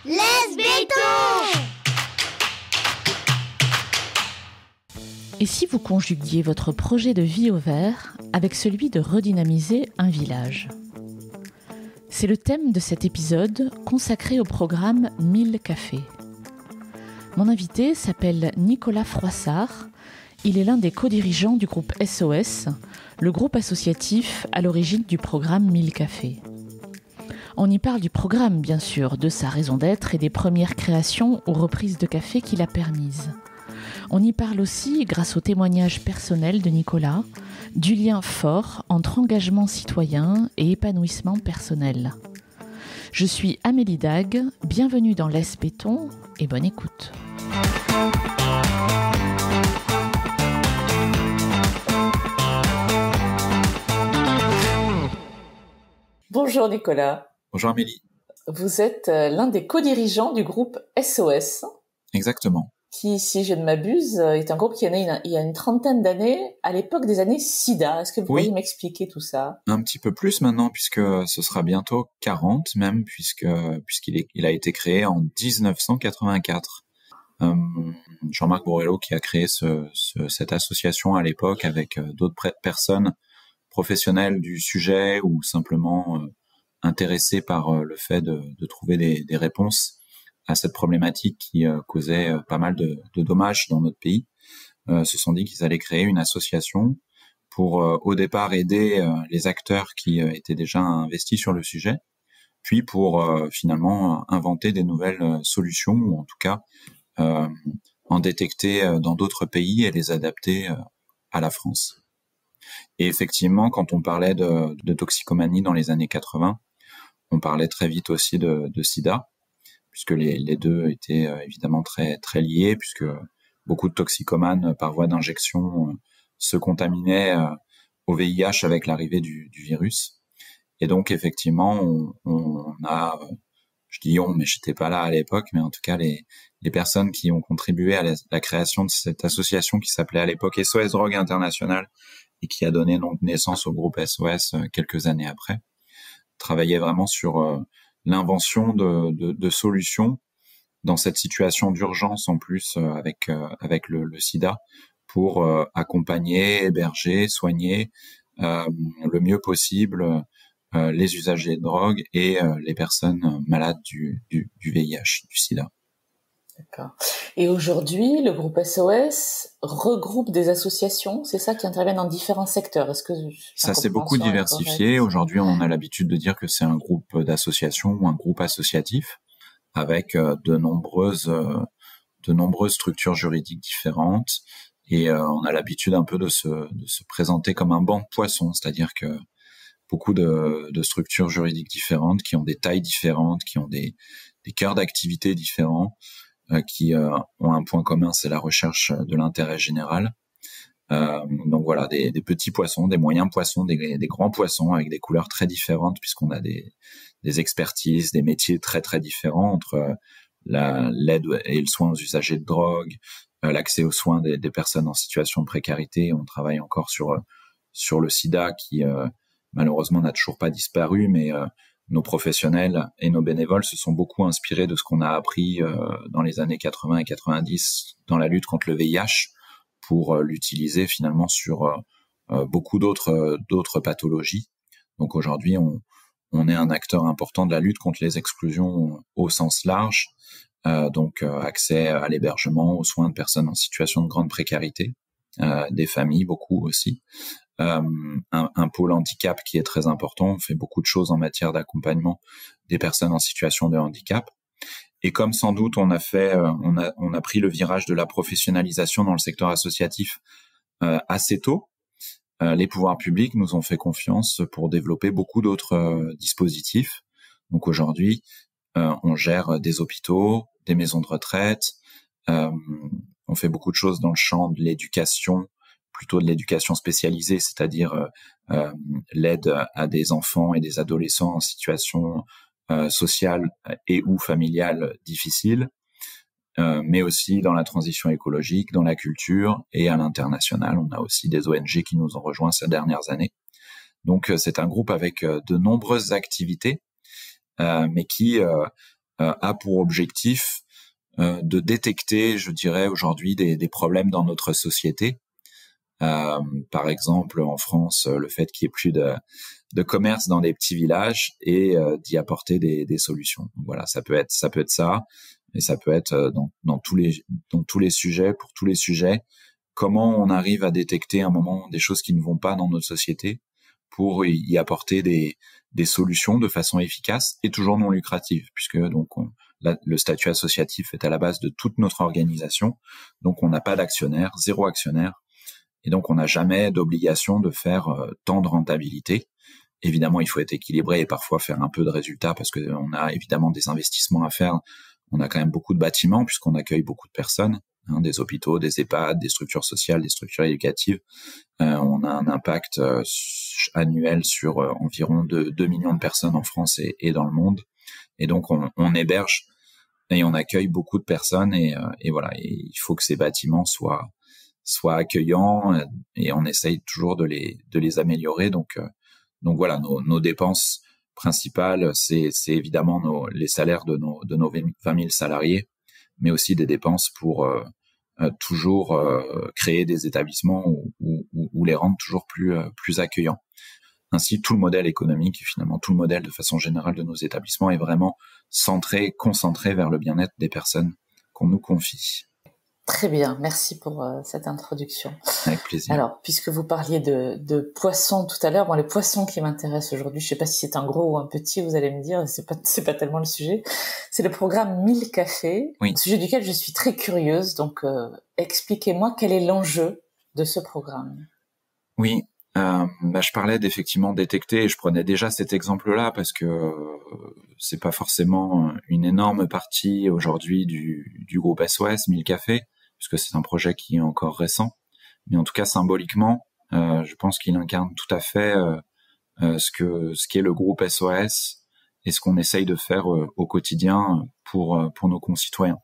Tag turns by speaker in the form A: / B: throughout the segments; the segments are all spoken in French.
A: Laisse béton!
B: Et si vous conjuguiez votre projet de vie au vert avec celui de redynamiser un village ? C'est le thème de cet épisode consacré au programme 1000 cafés. Mon invité s'appelle Nicolas Froissart. Il est l'un des co-dirigeants du groupe SOS, le groupe associatif à l'origine du programme 1000 cafés. On y parle du programme, bien sûr, de sa raison d'être et des premières créations ou reprises de café qu'il a permises. On y parle aussi, grâce au témoignage personnel de Nicolas, du lien fort entre engagement citoyen et épanouissement personnel. Je suis Amélie Dague, bienvenue dans Laisse béton et bonne écoute. Bonjour Nicolas.
C: Bonjour Amélie.
B: Vous êtes l'un des co-dirigeants du groupe SOS.
C: Exactement.
B: Qui, si je ne m'abuse, est un groupe qui est né il y a une trentaine d'années, à l'époque des années SIDA. Est-ce que vous pourriez m'expliquer tout ça ?
C: Un petit peu plus maintenant, puisque ce sera bientôt 40 même, puisqu'il a été créé en 1984. Jean-Marc Borrello qui a créé cette association à l'époque avec d'autres personnes professionnelles du sujet ou simplement intéressées par le fait de trouver des réponses à cette problématique qui causait pas mal de dommages dans notre pays, se sont dit qu'ils allaient créer une association pour au départ aider les acteurs qui étaient déjà investis sur le sujet, puis pour finalement inventer des nouvelles solutions, ou en tout cas en détecter dans d'autres pays et les adapter à la France. Et effectivement, quand on parlait de toxicomanie dans les années 80, on parlait très vite aussi de sida, puisque les deux étaient évidemment très très liés, puisque beaucoup de toxicomanes par voie d'injection se contaminaient au VIH avec l'arrivée du virus. Et donc effectivement, on a, je dis on, mais j'étais pas là à l'époque, mais en tout cas les personnes qui ont contribué à la création de cette association qui s'appelait à l'époque SOS Drogue International et qui a donné donc naissance au groupe SOS quelques années après, travaillaient vraiment sur l'invention de solutions dans cette situation d'urgence en plus avec le sida pour accompagner, héberger, soigner le mieux possible les usagers de drogue et les personnes malades du VIH, du sida.
B: D'accord. Et aujourd'hui, le groupe SOS regroupe des associations, c'est ça, qui interviennent dans différents secteurs. Est-ce que
C: ça s'est beaucoup diversifié. Aujourd'hui, on a l'habitude de dire que c'est un groupe d'associations ou un groupe associatif avec de nombreuses structures juridiques différentes. Et on a l'habitude un peu de se présenter comme un banc de poissons, c'est-à-dire que beaucoup de structures juridiques différentes qui ont des tailles différentes, qui ont des cœurs d'activité différents, qui ont un point commun, c'est la recherche de l'intérêt général. Donc voilà, des petits poissons, des moyens poissons, des grands poissons avec des couleurs très différentes, puisqu'on a des expertises, des métiers très très différents entre l'aide et le soin aux usagers de drogue, l'accès aux soins des personnes en situation de précarité. On travaille encore sur le sida qui malheureusement n'a toujours pas disparu, mais nos professionnels et nos bénévoles se sont beaucoup inspirés de ce qu'on a appris dans les années 80 et 90 dans la lutte contre le VIH pour l'utiliser finalement sur beaucoup d'autres pathologies. Donc aujourd'hui, on est un acteur important de la lutte contre les exclusions au sens large, donc accès à l'hébergement, aux soins de personnes en situation de grande précarité, des familles beaucoup aussi. Un pôle handicap qui est très important. On fait beaucoup de choses en matière d'accompagnement des personnes en situation de handicap. Et comme sans doute on a pris le virage de la professionnalisation dans le secteur associatif assez tôt, les pouvoirs publics nous ont fait confiance pour développer beaucoup d'autres dispositifs. Donc aujourd'hui, on gère des hôpitaux, des maisons de retraite, on fait beaucoup de choses dans le champ de l'éducation, plutôt de l'éducation spécialisée, c'est-à-dire l'aide à des enfants et des adolescents en situation sociale et ou familiale difficile, mais aussi dans la transition écologique, dans la culture et à l'international. On a aussi des ONG qui nous ont rejoints ces dernières années. Donc c'est un groupe avec de nombreuses activités, mais qui a pour objectif de détecter, je dirais aujourd'hui, des problèmes dans notre société. Par exemple, en France, le fait qu'il y ait plus de commerce dans les petits villages et d'y apporter des solutions. Donc voilà, ça peut être ça, et ça peut être dans tous les sujets, pour tous les sujets, comment on arrive à détecter à un moment des choses qui ne vont pas dans notre société pour y apporter des solutions de façon efficace et toujours non lucrative, puisque donc le statut associatif est à la base de toute notre organisation, donc on n'a pas d'actionnaire, 0 actionnaire, et donc on n'a jamais d'obligation de faire tant de rentabilité. Évidemment, il faut être équilibré et parfois faire un peu de résultats parce que on a évidemment des investissements à faire. On a quand même beaucoup de bâtiments puisqu'on accueille beaucoup de personnes, des hôpitaux, des EHPAD, des structures sociales, des structures éducatives. On a un impact annuel sur environ 2 millions de personnes en France et dans le monde. Et donc on héberge et on accueille beaucoup de personnes et voilà. Et il faut que ces bâtiments soient accueillants et on essaye toujours de les améliorer. Donc voilà, nos dépenses principales, c'est évidemment les salaires de nos 20 000 salariés, mais aussi des dépenses pour toujours créer des établissements ou les rendre toujours plus accueillants. Ainsi, tout le modèle économique et finalement tout le modèle de façon générale de nos établissements est vraiment concentré vers le bien-être des personnes qu'on nous confie.
B: Très bien, merci pour cette introduction.
C: Avec plaisir.
B: Alors, puisque vous parliez de poissons tout à l'heure, les poissons qui m'intéressent aujourd'hui, je ne sais pas si c'est un gros ou un petit, vous allez me dire, c'est pas tellement le sujet. C'est le programme 1000 cafés,
C: oui.
B: Au sujet duquel je suis très curieuse. Donc, expliquez-moi quel est l'enjeu de ce programme.
C: Oui, je parlais d'effectivement détecter, et je prenais déjà cet exemple-là parce que c'est pas forcément une énorme partie aujourd'hui du groupe SOS 1000 cafés, puisque c'est un projet qui est encore récent, mais en tout cas symboliquement, je pense qu'il incarne tout à fait ce qu'est le groupe SOS et ce qu'on essaye de faire au quotidien pour nos concitoyens.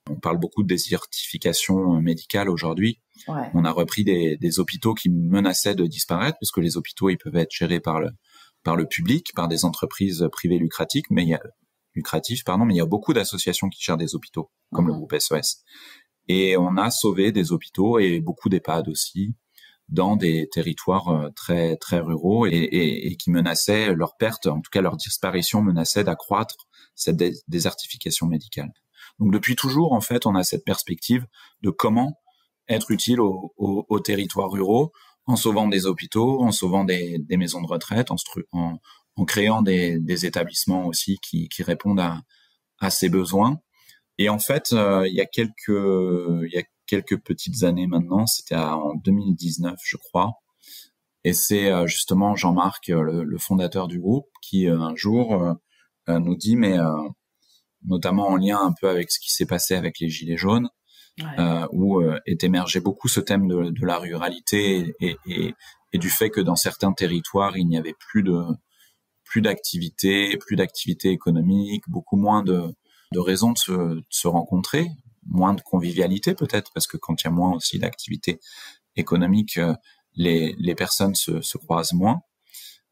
C: On parle beaucoup de désertification médicale aujourd'hui.
B: Ouais.
C: On a repris des hôpitaux qui menaçaient de disparaître parce que les hôpitaux, ils peuvent être gérés par le public, par des entreprises privées lucratives, mais il y a beaucoup d'associations qui gèrent des hôpitaux, comme le groupe SOS. Et on a sauvé des hôpitaux et beaucoup d'EHPAD aussi dans des territoires très très ruraux et qui menaçaient leur perte, en tout cas leur disparition menaçait d'accroître cette désertification médicale. Donc depuis toujours, en fait, on a cette perspective de comment être utile aux territoires ruraux en sauvant des hôpitaux, en sauvant des maisons de retraite, en créant des établissements aussi qui répondent à ces besoins. Et en fait, il y a quelques petites années maintenant, c'était en 2019, je crois, et c'est justement Jean-Marc, le fondateur du groupe, qui un jour nous dit, mais notamment en lien un peu avec ce qui s'est passé avec les Gilets jaunes, où est émergé beaucoup ce thème de la ruralité et du fait que dans certains territoires, il n'y avait plus d'activité économique, beaucoup moins de raisons de se rencontrer, moins de convivialité peut-être, parce que quand il y a moins aussi d'activité économique, les personnes se croisent moins.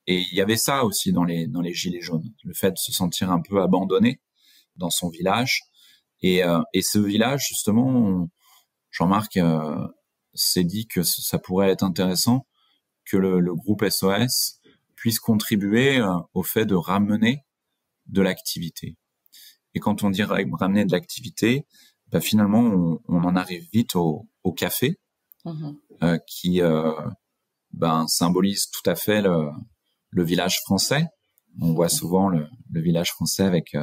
C: Et il y avait ça aussi dans les Gilets jaunes, le fait de se sentir un peu abandonné dans son village. Et ce village, justement, Jean-Marc s'est dit que ça pourrait être intéressant que le groupe SOS puisse contribuer au fait de ramener de l'activité. Et quand on dit ramener de l'activité, finalement, on en arrive vite au café, qui symbolise tout à fait le village français. On voit souvent le village français avec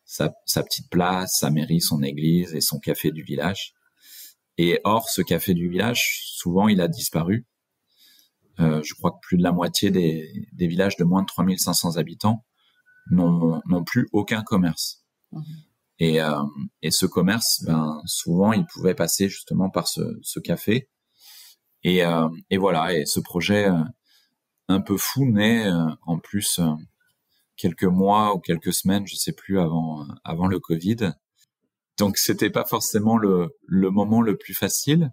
C: sa petite place, sa mairie, son église et son café du village. Et or, ce café du village, souvent, il a disparu. Je crois que plus de la moitié des villages de moins de 3500 habitants n'ont plus aucun commerce. Et ce commerce, souvent, il pouvait passer justement par ce café. Et voilà, et ce projet un peu fou naît en plus quelques mois ou quelques semaines, je sais plus, avant le Covid. Donc c'était pas forcément le moment le plus facile,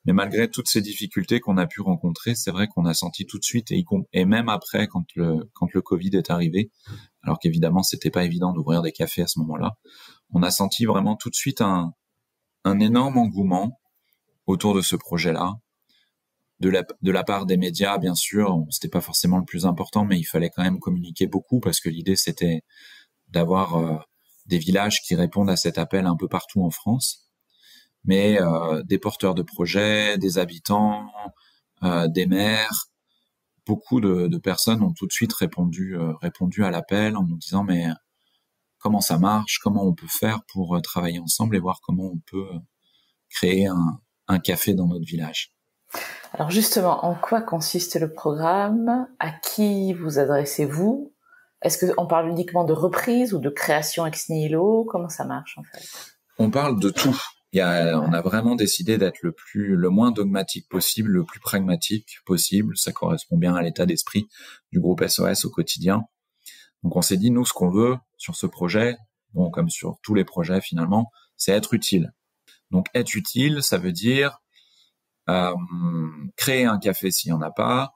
C: Mais malgré toutes ces difficultés qu'on a pu rencontrer, c'est vrai qu'on a senti tout de suite, et même après, quand le Covid est arrivé, alors qu'évidemment, c'était pas évident d'ouvrir des cafés à ce moment-là, on a senti vraiment tout de suite un énorme engouement autour de ce projet-là. De la part des médias, bien sûr, c'était pas forcément le plus important, mais il fallait quand même communiquer beaucoup parce que l'idée, c'était d'avoir des villages qui répondent à cet appel un peu partout en France. Mais des porteurs de projets, des habitants, des maires, beaucoup de personnes ont tout de suite répondu à l'appel en nous disant mais comment ça marche, comment on peut faire pour travailler ensemble et voir comment on peut créer un café dans notre village.
B: Alors justement, en quoi consiste le programme? À qui vous adressez-vous? Est-ce qu'on parle uniquement de reprise ou de création ex nihilo? Comment ça marche en fait?
C: On parle de tout. On a vraiment décidé d'être le moins dogmatique possible, le plus pragmatique possible. Ça correspond bien à l'état d'esprit du groupe SOS au quotidien. Donc on s'est dit, nous, ce qu'on veut sur ce projet, bon, comme sur tous les projets finalement, c'est être utile. Donc être utile, ça veut dire créer un café s'il n'y en a pas,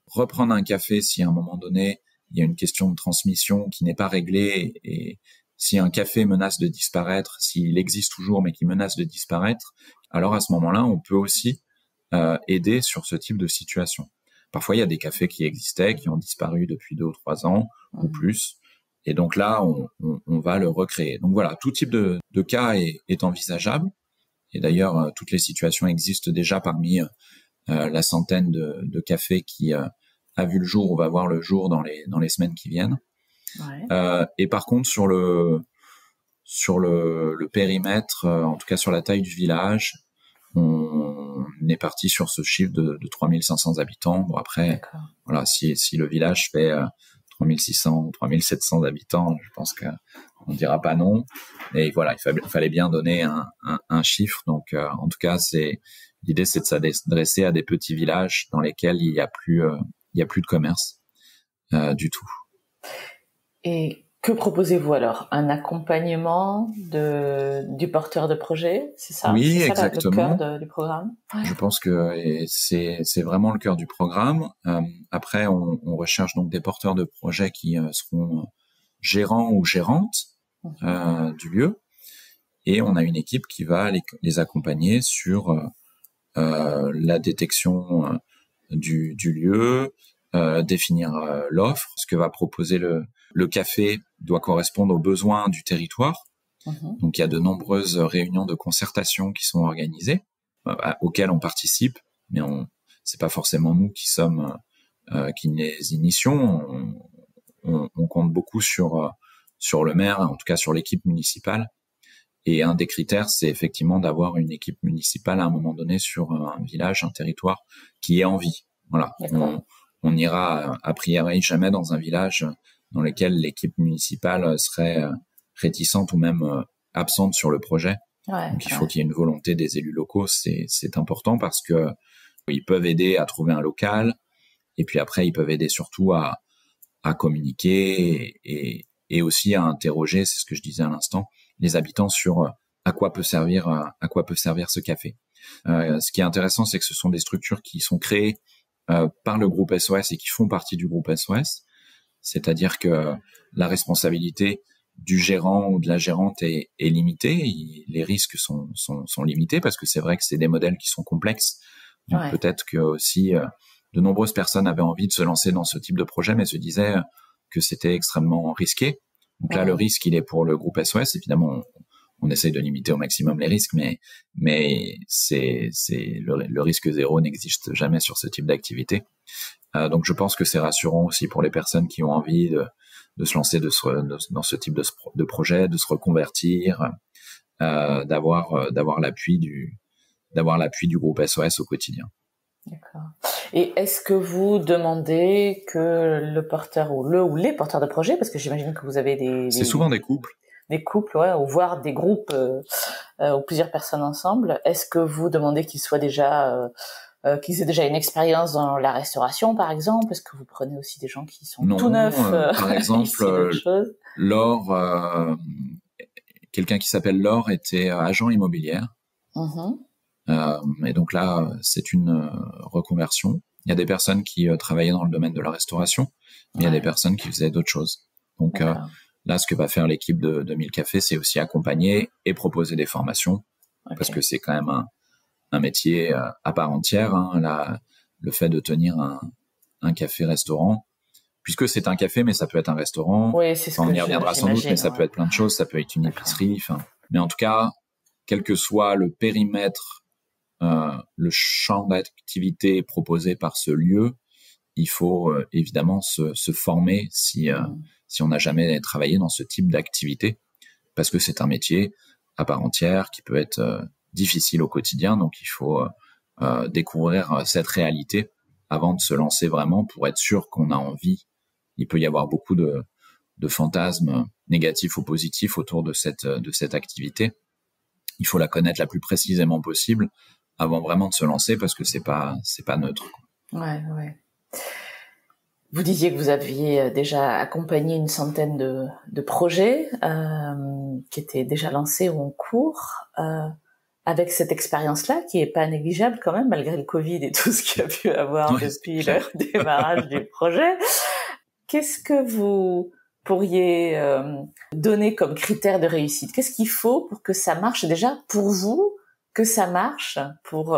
C: reprendre un café si à un moment donné, il y a une question de transmission qui n'est pas réglée et si un café menace de disparaître, s'il existe toujours mais qui menace de disparaître, alors à ce moment-là, on peut aussi aider sur ce type de situation. Parfois, il y a des cafés qui existaient, qui ont disparu depuis 2 ou 3 ans ou plus, et donc là, on va le recréer. Donc voilà, tout type de cas est envisageable, et d'ailleurs, toutes les situations existent déjà parmi la centaine de cafés qui a vu le jour ou va voir le jour dans les semaines qui viennent. Ouais. Et par contre, sur le périmètre, en tout cas sur la taille du village, on est parti sur ce chiffre de 3500 habitants. Bon après, voilà, si le village fait 3600, 3700 habitants, je pense qu'on dira pas non. Et voilà, il fallait bien donner un chiffre. Donc, en tout cas, l'idée, c'est de s'adresser à des petits villages dans lesquels il y a plus de commerce du tout.
B: Et que proposez-vous alors? Un accompagnement du porteur de projet, c'est ça?
C: Oui,
B: c'est ça
C: exactement.
B: le cœur du programme.
C: Je pense que c'est vraiment le cœur du programme. Après, on recherche donc des porteurs de projet qui seront gérants ou gérantes du lieu, et on a une équipe qui va les accompagner sur la détection du lieu, définir l'offre. Ce que va proposer le café doit correspondre aux besoins du territoire. Donc il y a de nombreuses réunions de concertation qui sont organisées, auxquelles on participe, mais c'est pas forcément nous qui les initions. On compte beaucoup sur le maire, en tout cas sur l'équipe municipale. Et un des critères, c'est effectivement d'avoir une équipe municipale à un moment donné sur un village, un territoire qui est en vie. Voilà. On n'ira a priori jamais dans un village dans lequel l'équipe municipale serait réticente ou même absente sur le projet. Donc il faut qu'il y ait une volonté des élus locaux. C'est important parce que ils peuvent aider à trouver un local, et puis après ils peuvent aider surtout à communiquer et aussi à interroger, c'est ce que je disais à l'instant, les habitants sur à quoi peut servir ce café. Ce qui est intéressant, c'est que ce sont des structures qui sont créées par le groupe SOS et qui font partie du groupe SOS. C'est-à-dire que la responsabilité du gérant ou de la gérante est limitée. Les risques sont limités parce que c'est vrai que c'est des modèles qui sont complexes. Donc peut-être que aussi de nombreuses personnes avaient envie de se lancer dans ce type de projet, mais se disaient que c'était extrêmement risqué. Donc là, le risque, il est pour le groupe SOS. Évidemment, on essaye de limiter au maximum les risques, mais le risque zéro n'existe jamais sur ce type d'activité. Donc je pense que c'est rassurant aussi pour les personnes qui ont envie de se lancer dans ce type de projet, de se reconvertir, d'avoir l'appui du groupe SOS au quotidien.
B: D'accord. Et est-ce que vous demandez que le porteur ou les porteurs de projet, parce que j'imagine que vous avez
C: c'est souvent des couples.
B: Des couples, ou voire des groupes ou plusieurs personnes ensemble. Est-ce que vous demandez qu'ils aient déjà une expérience dans la restauration, par exemple? Est-ce que vous prenez aussi des gens qui sont tout neufs
C: par exemple, Laure, quelqu'un qui s'appelle Laure était agent immobilière. Et donc là, c'est une reconversion. Il y a des personnes qui travaillaient dans le domaine de la restauration, mais il y a des personnes qui faisaient d'autres choses. Donc là, ce que va faire l'équipe de 1000 cafés, c'est aussi accompagner et proposer des formations, parce que c'est quand même un métier à part entière, hein, le fait de tenir un café-restaurant, puisque c'est un café, mais ça peut être un restaurant.
B: Oui, c'est ce
C: on y reviendra sans doute, mais ça peut être plein de choses. Ça peut être une épicerie. Mais en tout cas, quel que soit le périmètre, le champ d'activité proposé par ce lieu, il faut évidemment se former si on n'a jamais travaillé dans ce type d'activité, parce que c'est un métier à part entière qui peut être difficile au quotidien. Donc il faut découvrir cette réalité avant de se lancer vraiment, pour être sûr qu'on a envie. Il peut y avoir beaucoup de fantasmes négatifs ou positifs autour de cette activité. Il faut la connaître la plus précisément possible avant vraiment de se lancer, parce que c'est pas neutre.
B: Ouais. Vous disiez que vous aviez déjà accompagné une centaine de projets qui étaient déjà lancés ou en cours. Avec cette expérience-là, qui est pas négligeable quand même, malgré le Covid et tout ce qu'il y a pu avoir depuis le démarrage du projet, qu'est-ce que vous pourriez donner comme critère de réussite? Qu'est-ce qu'il faut pour que ça marche déjà pour vous, que ça marche pour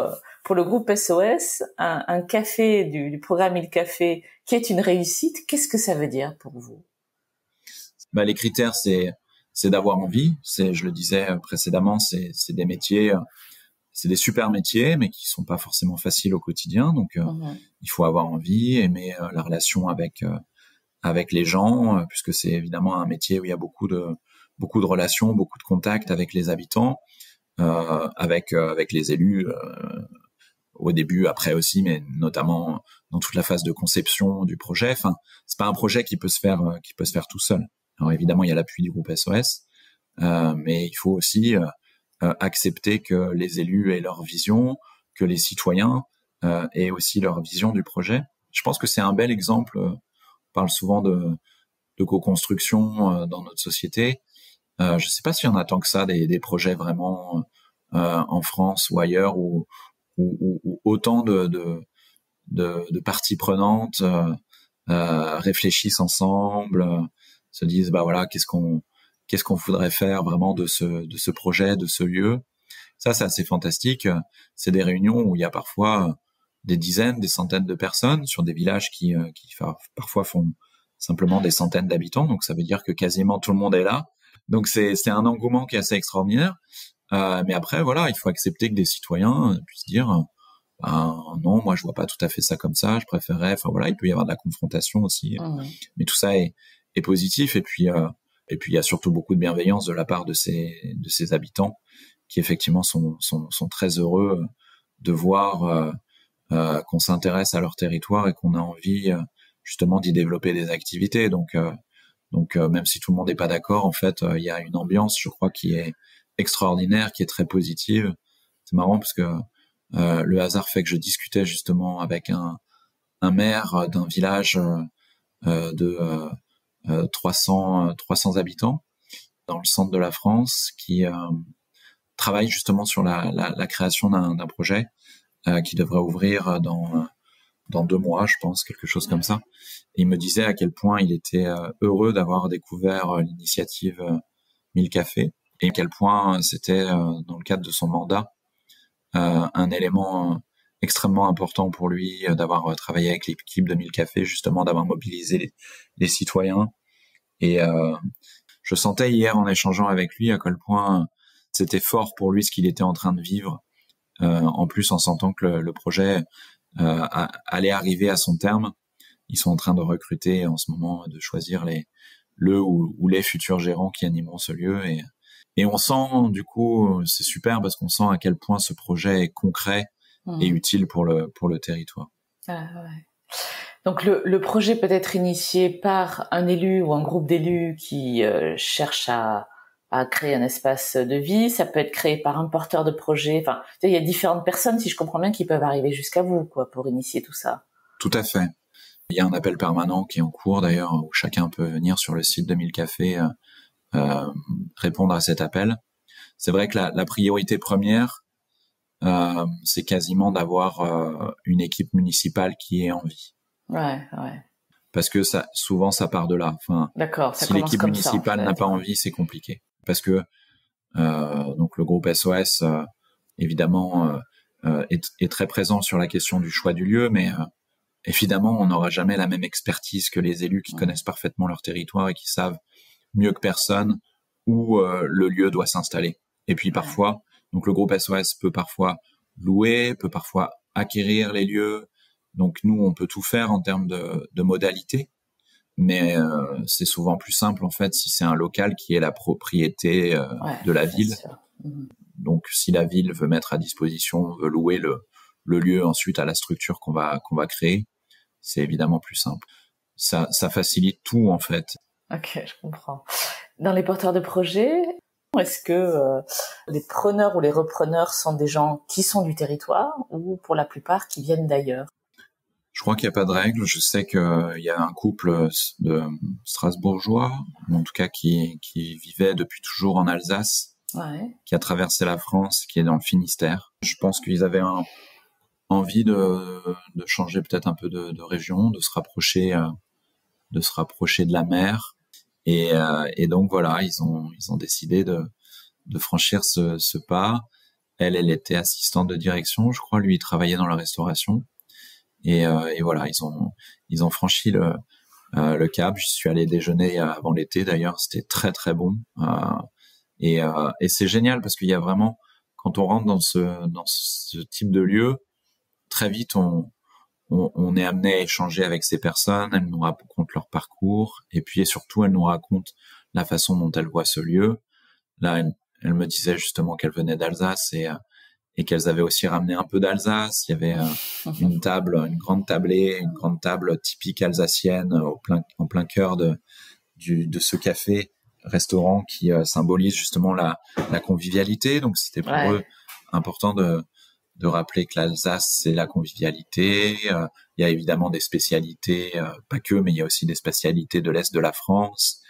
B: le groupe SOS, un café du programme 1000 cafés qui est une réussite? Qu'est-ce que ça veut dire pour vous?
C: Les critères, c'est d'avoir envie. Je le disais précédemment, c'est des métiers, c'est des super métiers, mais qui sont pas forcément faciles au quotidien. Donc, il faut avoir envie, aimer la relation avec les gens, puisque c'est évidemment un métier où il y a beaucoup de relations, beaucoup de contacts avec les habitants, avec les élus au début, après aussi, mais notamment dans toute la phase de conception du projet. Enfin, c'est pas un projet qui peut se faire tout seul. Alors évidemment, il y a l'appui du groupe SOS, mais il faut aussi accepter que les élus aient leur vision, que les citoyens aient aussi leur vision du projet. Je pense que c'est un bel exemple. On parle souvent de co-construction dans notre société. Je sais pas s'il y en a tant que ça, des projets vraiment en France ou ailleurs, où autant de parties prenantes réfléchissent ensemble, se disent qu'est-ce qu'on voudrait faire vraiment de ce projet, de ce lieu. Ça, c'est assez fantastique. C'est des réunions où il y a parfois des dizaines, des centaines de personnes sur des villages qui parfois font simplement des centaines d'habitants. Donc ça veut dire que quasiment tout le monde est là. Donc c'est un engouement qui est assez extraordinaire. Mais après, il faut accepter que des citoyens puissent dire non, moi je vois pas tout à fait ça comme ça, je préférerais. Il peut y avoir de la confrontation aussi. Mais tout ça est positif. Et puis il y a surtout beaucoup de bienveillance de la part de ces habitants, qui effectivement sont très heureux de voir qu'on s'intéresse à leur territoire et qu'on a envie justement d'y développer des activités. Donc même si tout le monde n'est pas d'accord, en fait, il y a une ambiance, je crois, qui est extraordinaire, qui est très positive. C'est marrant parce que le hasard fait que je discutais justement avec un maire d'un village de 300 habitants dans le centre de la France, qui travaille justement sur la création d'un projet qui devrait ouvrir dans 2 mois, je pense, quelque chose comme ça. Et il me disait à quel point il était heureux d'avoir découvert l'initiative 1000 cafés, et à quel point c'était, dans le cadre de son mandat, un élément extrêmement important pour lui, d'avoir travaillé avec l'équipe de 1000 cafés, justement, d'avoir mobilisé les citoyens. Et je sentais hier, en échangeant avec lui, à quel point c'était fort pour lui ce qu'il était en train de vivre, en plus en sentant que le projet allait arriver à son terme. Ils sont en train de recruter en ce moment, de choisir le ou les futurs gérants qui animeront ce lieu. Et on sent, du coup, c'est super, parce qu'on sent à quel point ce projet est concret et utile pour le territoire.
B: Ah, ouais. Donc le projet peut être initié par un élu ou un groupe d'élus qui cherche à créer un espace de vie. Ça peut être créé par un porteur de projet. Enfin, il y a différentes personnes, si je comprends bien, qui peuvent arriver jusqu'à vous, pour initier tout ça.
C: Tout à fait. Il y a un appel permanent qui est en cours, d'ailleurs, où chacun peut venir sur le site de 1000 cafés répondre à cet appel. C'est vrai que la priorité première, c'est quasiment d'avoir une équipe municipale qui ait envie.
B: Ouais.
C: Parce que souvent ça part de là. Enfin,
B: d'accord,
C: si l'équipe municipale n'a pas envie, c'est compliqué. Parce que donc le groupe SOS évidemment est très présent sur la question du choix du lieu, mais évidemment on n'aura jamais la même expertise que les élus qui connaissent parfaitement leur territoire et qui savent mieux que personne où le lieu doit s'installer. Et puis parfois, donc le groupe SOS peut parfois louer, peut parfois acquérir les lieux. Donc nous, on peut tout faire en termes de modalités, mais c'est souvent plus simple en fait si c'est un local qui est la propriété de la ville. Donc si la ville veut mettre à disposition, veut louer le lieu ensuite à la structure qu'on va créer, c'est évidemment plus simple. Ça facilite tout en fait.
B: Ok, je comprends. Dans les porteurs de projets, est-ce que les preneurs ou les repreneurs sont des gens qui sont du territoire ou pour la plupart qui viennent d'ailleurs?
C: Je crois qu'il n'y a pas de règle. Je sais qu'il y a un couple de Strasbourgeois, en tout cas qui vivait depuis toujours en Alsace, qui a traversé la France, qui est dans le Finistère. Je pense qu'ils avaient envie de changer peut-être un peu de région, de se rapprocher de la mer. Et donc voilà, ils ont décidé de franchir ce pas. Elle était assistante de direction, je crois. Lui, il travaillait dans la restauration. Et voilà, ils ont franchi le cap. Je suis allé déjeuner avant l'été d'ailleurs, c'était très très bon. Et c'est génial parce qu'il y a vraiment, quand on rentre dans ce type de lieu, très vite on est amené à échanger avec ces personnes. Elles nous racontent leur parcours et puis surtout elles nous racontent la façon dont elles voient ce lieu. Là, elle me disait justement qu'elle venait d'Alsace et qu'elles avaient aussi ramené un peu d'Alsace. Il y avait une grande table typique alsacienne en plein cœur de ce café-restaurant qui symbolise justement la convivialité. Donc c'était pour eux important de rappeler que l'Alsace, c'est la convivialité. Il y a évidemment des spécialités, pas que, mais il y a aussi des spécialités de l'Est de la France.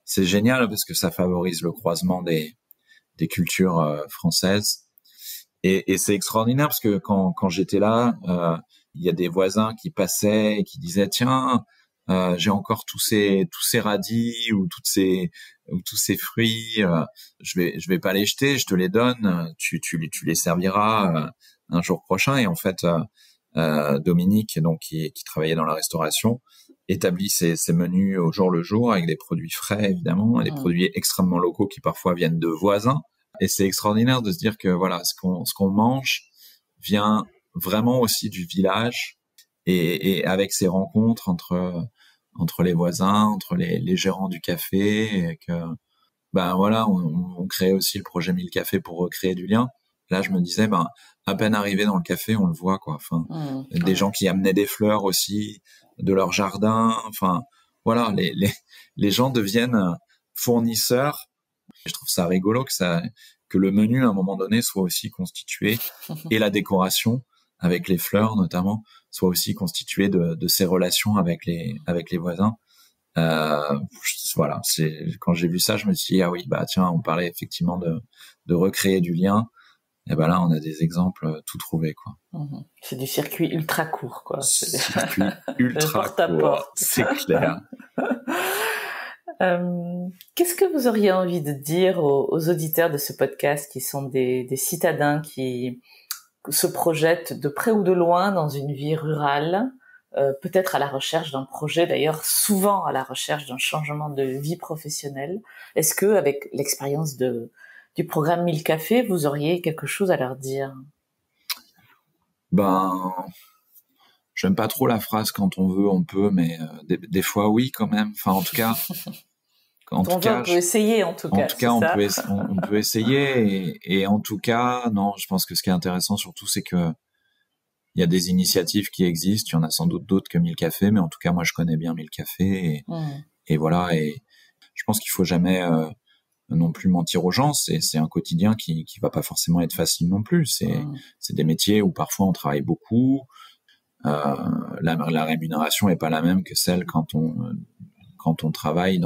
C: C'est génial parce que ça favorise le croisement des cultures françaises. Et c'est extraordinaire parce que quand j'étais là, il y a des voisins qui passaient et qui disaient tiens, j'ai encore tous ces radis ou tous ces fruits, je vais pas les jeter, je te les donne, tu les serviras un jour prochain. Et en fait, Dominique, donc qui travaillait dans la restauration, établit ces menus au jour le jour avec des produits frais évidemment, et des produits extrêmement locaux qui parfois viennent de voisins. Et c'est extraordinaire de se dire que voilà, ce qu'on mange vient vraiment aussi du village, et avec ces rencontres entre les voisins, entre les gérants du café, et que ben voilà, on crée aussi le projet 1000 cafés pour recréer du lien. Là, je me disais, à peine arrivé dans le café, on le voit quoi. Enfin, des gens qui amenaient des fleurs aussi de leur jardin. Enfin, voilà, les gens deviennent fournisseurs. Je trouve ça rigolo que le menu à un moment donné soit aussi constitué, et la décoration avec les fleurs notamment soit aussi constituée de ces relations avec les voisins. Voilà, quand j'ai vu ça, je me suis dit ah oui, tiens, on parlait effectivement de recréer du lien. Et là, on a des exemples tout trouvés quoi.
B: C'est du circuit ultra court quoi.
C: Circuit ultra court, c'est clair.
B: Qu'est-ce que vous auriez envie de dire aux auditeurs de ce podcast qui sont des citadins qui se projettent de près ou de loin dans une vie rurale, peut-être à la recherche d'un projet, d'ailleurs souvent à la recherche d'un changement de vie professionnelle? Est-ce que avec l'expérience du programme 1000 cafés, vous auriez quelque chose à leur dire?
C: J'aime pas trop la phrase quand on veut, on peut, mais des fois oui quand même. Enfin, en tout cas,
B: on peut essayer en tout cas.
C: En tout cas, on peut essayer, et en tout cas, non, je pense que ce qui est intéressant surtout, c'est que il y a des initiatives qui existent. Il y en a sans doute d'autres que 1000 cafés, mais en tout cas, moi, je connais bien 1000 cafés, et voilà. Et je pense qu'il faut jamais non plus mentir aux gens. C'est un quotidien qui va pas forcément être facile non plus. C'est des métiers où parfois on travaille beaucoup. La rémunération est pas la même que celle quand on travaille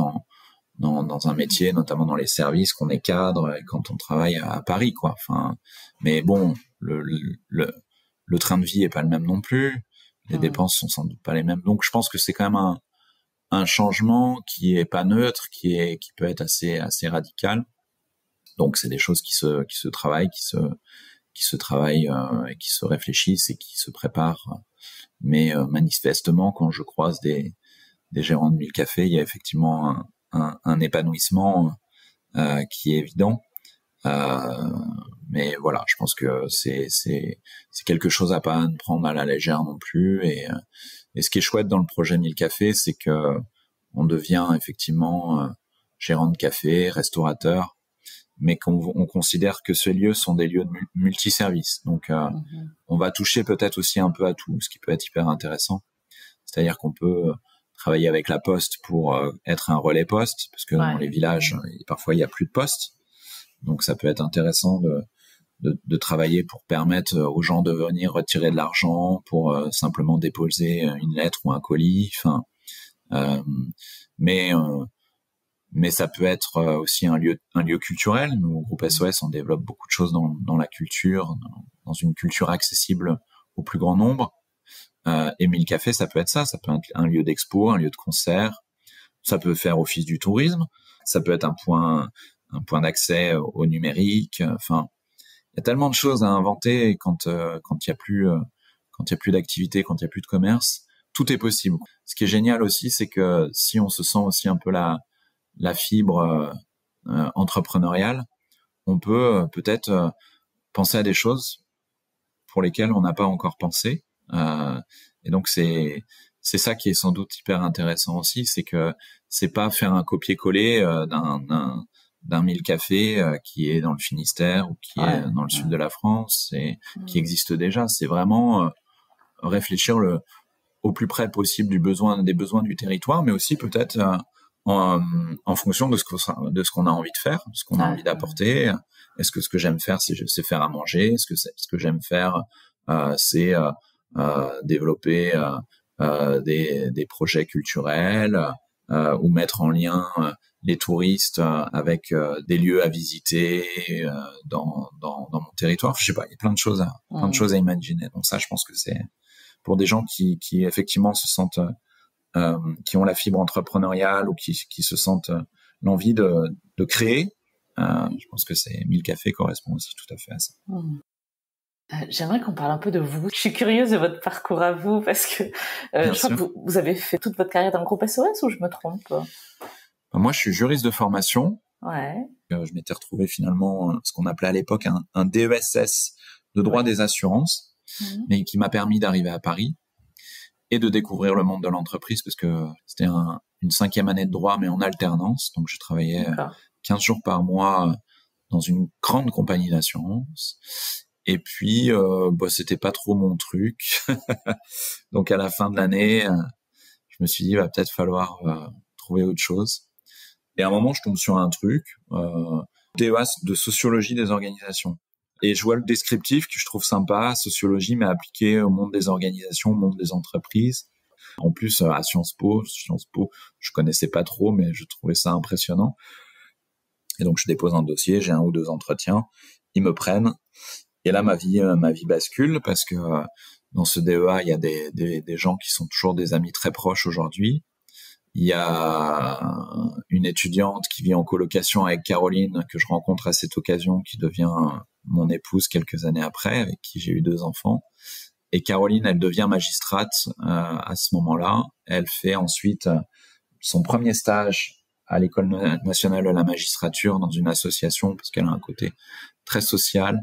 C: dans un métier, notamment dans les services, qu'on est cadre et quand on travaille à Paris, quoi. Enfin, mais bon, le train de vie est pas le même non plus. Les dépenses sont sans doute pas les mêmes. Donc, je pense que c'est quand même un changement qui est pas neutre, qui peut être assez radical. Donc, c'est des choses qui se travaillent, qui se travaillent et qui se réfléchissent et qui se préparent. Mais manifestement, quand je croise des gérants de 1000 cafés, il y a effectivement un épanouissement qui est évident. Mais voilà, je pense que c'est quelque chose à pas prendre à la légère non plus. Et ce qui est chouette dans le projet 1000 cafés, c'est que on devient effectivement gérant de café, restaurateur, mais on considère que ces lieux sont des lieux de multiservices. Donc, on va toucher peut-être aussi un peu à tout, ce qui peut être hyper intéressant. C'est-à-dire qu'on peut travailler avec la poste pour être un relais poste, parce que dans les villages, parfois il y a plus de poste. Donc, ça peut être intéressant de travailler pour permettre aux gens de venir retirer de l'argent, pour simplement déposer une lettre ou un colis. Enfin, mais ça peut être aussi un lieu culturel. Nous, au groupe SOS, on développe beaucoup de choses dans la culture, dans une culture accessible au plus grand nombre. Et 1000 cafés, ça peut être ça. Ça peut être un lieu d'expo, un lieu de concert. Ça peut faire office du tourisme. Ça peut être un point d'accès au numérique. Enfin, il y a tellement de choses à inventer quand il y a plus d'activité, quand il y a plus de commerce. Tout est possible. Ce qui est génial aussi, c'est que si on se sent aussi un peu la fibre entrepreneuriale, on peut peut-être penser à des choses pour lesquelles on n'a pas encore pensé. Et donc c'est ça qui est sans doute hyper intéressant aussi, c'est que c'est pas faire un copier-coller d'un 1000 cafés qui est dans le Finistère ou qui est dans le sud de la France et qui existe déjà. C'est vraiment réfléchir au plus près possible des besoins du territoire, mais aussi peut-être en fonction de ce qu'on a envie de faire, ce qu'on a envie d'apporter. Est-ce que ce que j'aime faire, c'est faire à manger? Est-ce que ce que j'aime faire, c'est développer des projets culturels ou mettre en lien les touristes avec des lieux à visiter dans mon territoire? Je sais pas, il y a plein de choses à imaginer. Donc ça, je pense que c'est pour des gens qui effectivement se sentent qui ont la fibre entrepreneuriale ou qui se sentent l'envie de créer. Je pense que 1000 cafés correspond aussi tout à fait à ça.
B: J'aimerais qu'on parle un peu de vous. Je suis curieuse de votre parcours à vous parce que je crois que vous avez fait toute votre carrière dans le groupe SOS ou je me trompe?
C: Moi, je suis juriste de formation.
B: Ouais.
C: Je m'étais retrouvé finalement ce qu'on appelait à l'époque un DESS de droit des assurances, mais qui m'a permis d'arriver à Paris et de découvrir le monde de l'entreprise parce que c'était une 5e année de droit, mais en alternance. Donc, je travaillais 15 jours par mois dans une grande compagnie d'assurance. Et puis, c'était pas trop mon truc. Donc, à la fin de l'année, je me suis dit, va peut-être falloir trouver autre chose. Et à un moment, je tombe sur un truc, DEA de sociologie des organisations. Et je vois le descriptif que je trouve sympa, sociologie, mais appliqué au monde des organisations, au monde des entreprises. En plus, à Sciences Po, je connaissais pas trop, mais je trouvais ça impressionnant. Et donc, je dépose un dossier, j'ai 1 ou 2 entretiens, ils me prennent. Et là, ma vie bascule parce que dans ce DEA, il y a des gens qui sont toujours des amis très proches aujourd'hui. Il y a une étudiante qui vit en colocation avec Caroline, que je rencontre à cette occasion, qui devient mon épouse quelques années après, avec qui j'ai eu 2 enfants. Et Caroline, elle devient magistrate à ce moment-là. Elle fait ensuite son premier stage à l'École nationale de la magistrature dans une association, parce qu'elle a un côté très social.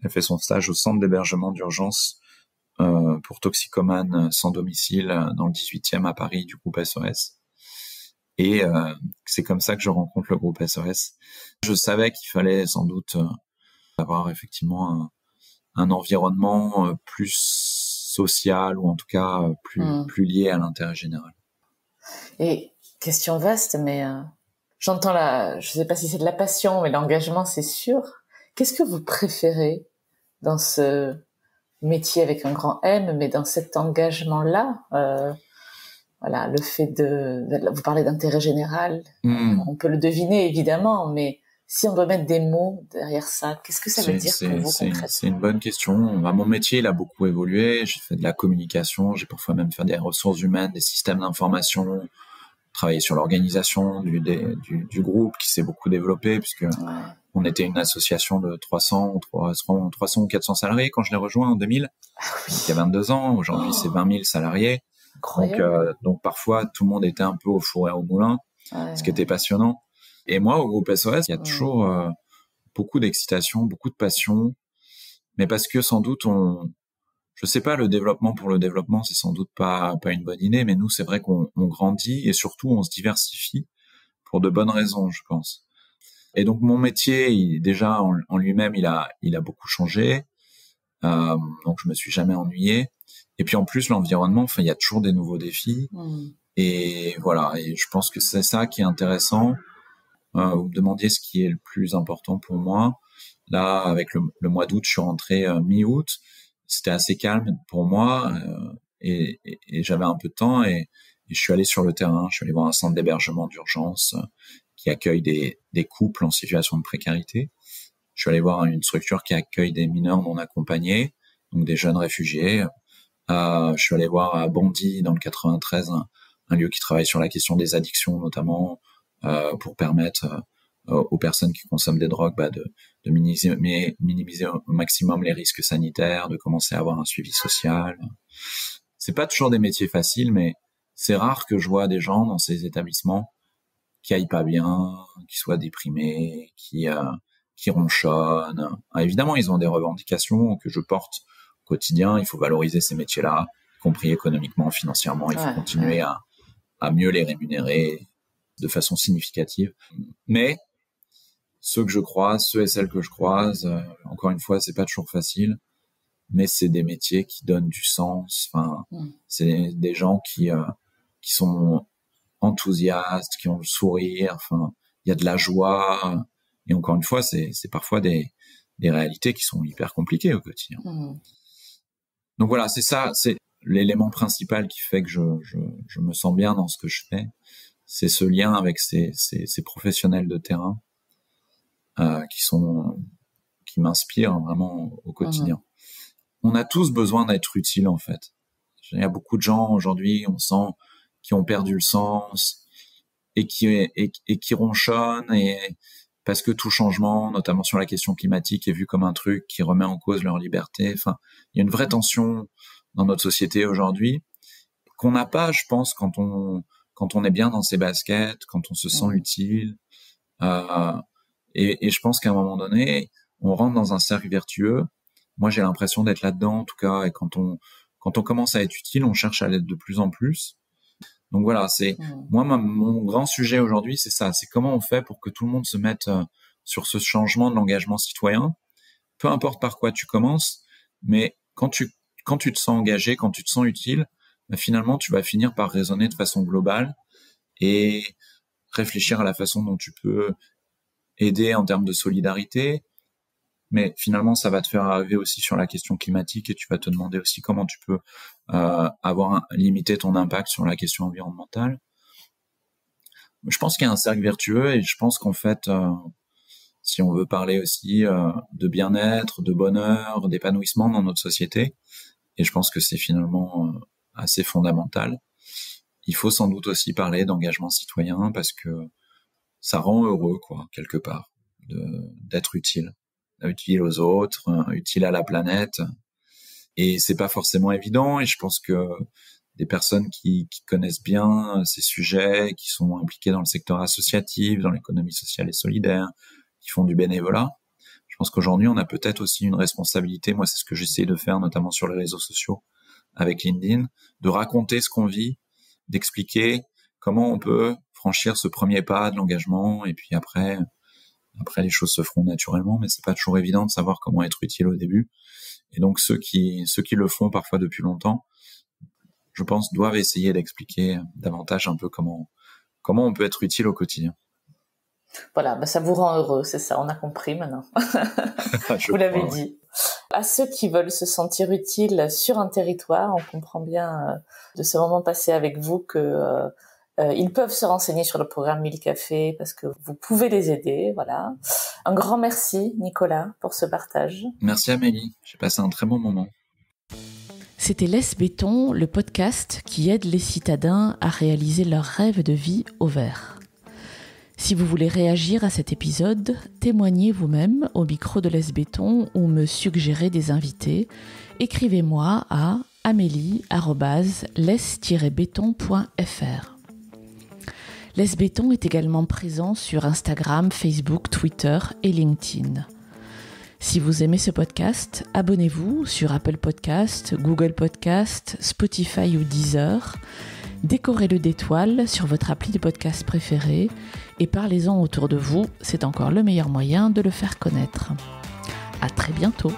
C: Elle fait son stage au centre d'hébergement d'urgence pour toxicomanes sans domicile dans le 18e à Paris du groupe SOS. Et c'est comme ça que je rencontre le groupe SOS. Je savais qu'il fallait sans doute avoir effectivement un environnement plus social ou en tout cas plus lié à l'intérêt général.
B: Et question vaste, mais j'entends je sais pas si c'est de la passion, mais l'engagement, c'est sûr. Qu'est-ce que vous préférez dans ce métier avec un grand M, mais dans cet engagement-là voilà, le fait vous parlez d'intérêt général, on peut le deviner évidemment, mais si on doit mettre des mots derrière ça, qu'est-ce que ça veut dire pour vous concrètement?
C: C'est une bonne question. Bah, mon métier, il a beaucoup évolué. J'ai fait de la communication, j'ai parfois même fait des ressources humaines, des systèmes d'information, travaillé sur l'organisation du groupe qui s'est beaucoup développé puisque on était une association de 300 ou 400 salariés quand je l'ai rejoint en 2000. Donc, il y a 22 ans. Aujourd'hui, c'est 20 000 salariés. Donc parfois, tout le monde était un peu au four et au moulin, ce qui était passionnant. Et moi, au groupe SOS, il y a toujours beaucoup d'excitation, beaucoup de passion, mais parce que sans doute je sais pas, le développement pour le développement, c'est sans doute pas une bonne idée, mais nous, c'est vrai qu'on grandit et surtout on se diversifie pour de bonnes raisons, je pense. Et donc mon métier, déjà en lui-même, il a beaucoup changé. Donc je me suis jamais ennuyé. Et puis en plus l'environnement, il y a toujours des nouveaux défis. Et voilà. Et je pense que c'est ça qui est intéressant. Vous me demandiez ce qui est le plus important pour moi. Là, avec le mois d'août, je suis rentré mi-août. C'était assez calme pour moi et j'avais un peu de temps et je suis allé sur le terrain. Je suis allé voir un centre d'hébergement d'urgence qui accueille des couples en situation de précarité. Je suis allé voir une structure qui accueille des mineurs non accompagnés, donc des jeunes réfugiés. Je suis allé voir à Bondy, dans le 93, un lieu qui travaille sur la question des addictions, notamment pour permettre aux personnes qui consomment des drogues de minimiser au maximum les risques sanitaires, de commencer à avoir un suivi social. C'est pas toujours des métiers faciles, mais c'est rare que je vois des gens dans ces établissements qui aillent pas bien, qui soient déprimés, qui ronchonnent. Évidemment, ils ont des revendications que je porte au quotidien. Il faut valoriser ces métiers-là, y compris économiquement, financièrement. Il faut continuer à mieux les rémunérer de façon significative. Mais ceux et celles que je croise, encore une fois, c'est pas toujours facile, mais c'est des métiers qui donnent du sens. C'est des gens qui sont enthousiastes, qui ont le sourire. Il y a de la joie. Et encore une fois, c'est parfois des réalités qui sont hyper compliquées au quotidien. Donc voilà, c'est ça, c'est l'élément principal qui fait que je me sens bien dans ce que je fais. C'est ce lien avec ces professionnels de terrain qui m'inspirent vraiment au quotidien. On a tous besoin d'être utiles, en fait. Il y a beaucoup de gens aujourd'hui, on sent, qui ont perdu le sens et qui ronchonnent parce que tout changement, notamment sur la question climatique, est vu comme un truc qui remet en cause leur liberté. Il y a une vraie tension dans notre société aujourd'hui qu'on n'a pas, je pense, quand on est bien dans ses baskets, quand on se sent utile. Et je pense qu'à un moment donné, on rentre dans un cercle vertueux. Moi, j'ai l'impression d'être là-dedans, en tout cas. Et quand on commence à être utile, on cherche à l'être de plus en plus. Donc voilà, moi, mon grand sujet aujourd'hui, c'est ça. C'est comment on fait pour que tout le monde se mette sur ce changement de l'engagement citoyen. Peu importe par quoi tu commences, mais quand tu te sens engagé, quand tu te sens utile, finalement, tu vas finir par raisonner de façon globale et réfléchir à la façon dont tu peux aider en termes de solidarité. Mais finalement, ça va te faire arriver aussi sur la question climatique et tu vas te demander aussi comment tu peux limiter ton impact sur la question environnementale. Je pense qu'il y a un cercle vertueux et je pense qu'en fait, si on veut parler aussi de bien-être, de bonheur, d'épanouissement dans notre société, et je pense que c'est finalement assez fondamental, il faut sans doute aussi parler d'engagement citoyen parce que ça rend heureux, quoi, quelque part, d'être utile aux autres, utile à la planète. Et c'est pas forcément évident. Et je pense que des personnes qui connaissent bien ces sujets, qui sont impliquées dans le secteur associatif, dans l'économie sociale et solidaire, qui font du bénévolat, je pense qu'aujourd'hui, on a peut-être aussi une responsabilité. Moi, c'est ce que j'essaie de faire, notamment sur les réseaux sociaux, avec LinkedIn, de raconter ce qu'on vit, d'expliquer comment on peut franchir ce premier pas de l'engagement. Et puis après, les choses se feront naturellement, mais c'est pas toujours évident de savoir comment être utile au début. Et donc, ceux qui le font parfois depuis longtemps, je pense, doivent essayer d'expliquer davantage un peu comment on peut être utile au quotidien.
B: Voilà, ça vous rend heureux, c'est ça, on a compris maintenant. Vous l'avez dit. À ceux qui veulent se sentir utiles sur un territoire, on comprend bien de ce moment passé avec vous que ils peuvent se renseigner sur le programme 1000 cafés parce que vous pouvez les aider, voilà. Un grand merci, Nicolas, pour ce partage.
C: Merci Amélie, j'ai passé un très bon moment.
B: C'était Laisse Béton, le podcast qui aide les citadins à réaliser leurs rêves de vie au vert. Si vous voulez réagir à cet épisode, témoignez vous-même au micro de Laisse Béton ou me suggérer des invités. Écrivez-moi à amélie@laisse-béton.fr. Laisse Béton est également présent sur Instagram, Facebook, Twitter et LinkedIn. Si vous aimez ce podcast, abonnez-vous sur Apple Podcasts, Google Podcasts, Spotify ou Deezer. Décorez-le d'étoiles sur votre appli de podcast préféré et parlez-en autour de vous, c'est encore le meilleur moyen de le faire connaître. À très bientôt.